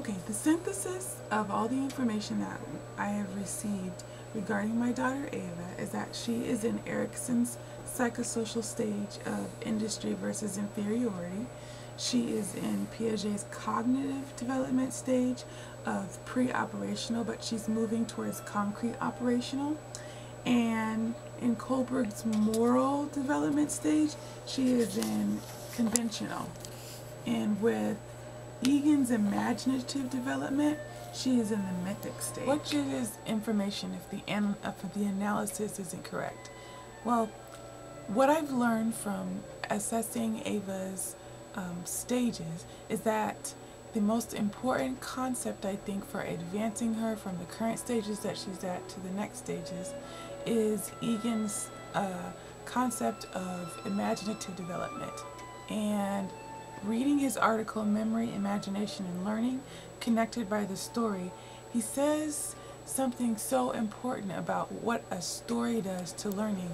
Okay, the synthesis of all the information that I have received regarding my daughter Ava is that she is in Erickson's psychosocial stage of industry versus inferiority. She is in Piaget's cognitive development stage of pre-operational, but she's moving towards concrete operational. And in Kohlberg's moral development stage, she is in conventional. And with Egan's imaginative development, she is in the mythic stage. What good is information if the analysis isn't correct? Well, what I've learned from assessing Ava's stages is that the most important concept, I think, for advancing her from the current stages that she's at to the next stages is Egan's concept of imaginative development. And reading his article, Memory, Imagination, and Learning, Connected by the Story, he says something so important about what a story does to learning.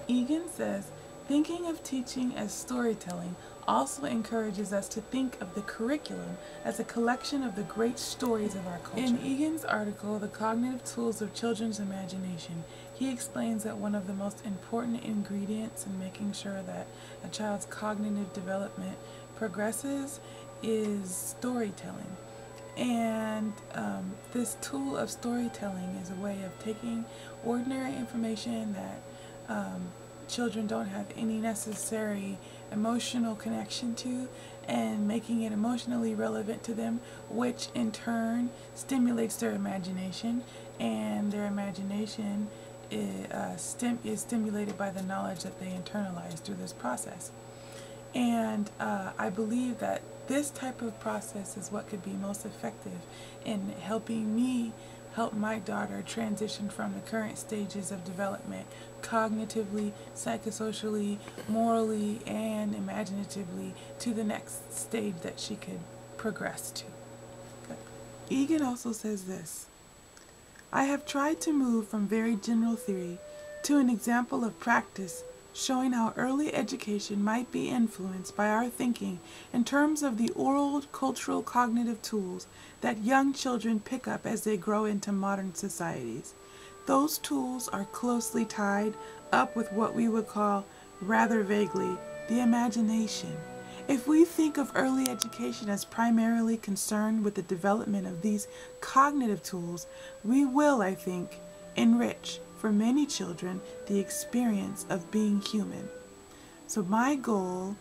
Egan says, thinking of teaching as storytelling also encourages us to think of the curriculum as a collection of the great stories of our culture. In Egan's article, The Cognitive Tools of Children's Imagination, he explains that one of the most important ingredients in making sure that a child's cognitive development progresses is storytelling. And this tool of storytelling is a way of taking ordinary information that children don't have any necessary emotional connection to and making it emotionally relevant to them, which in turn stimulates their imagination, and their imagination is stimulated by the knowledge that they internalize through this process. And I believe that this type of process is what could be most effective in helping me help my daughter transition from the current stages of development cognitively, psychosocially, morally, and imaginatively to the next stage that she could progress to. Okay. Egan also says this: I have tried to move from very general theory to an example of practice showing how early education might be influenced by our thinking in terms of the oral cultural cognitive tools that young children pick up as they grow into modern societies. Those tools are closely tied up with what we would call, rather vaguely, the imagination. If we think of early education as primarily concerned with the development of these cognitive tools, we will, I think, enrich for many children the experience of being human. So my goal,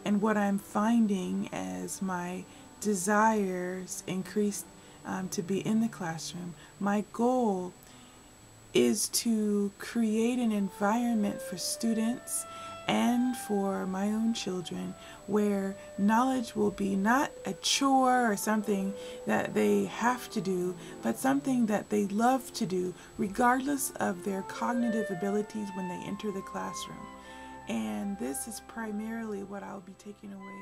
and what I'm finding as my desires increase to be in the classroom, my goal is to create an environment for students and for my own children where knowledge will be not a chore or something that they have to do, but something that they love to do regardless of their cognitive abilities when they enter the classroom. And this is primarily what I'll be taking away.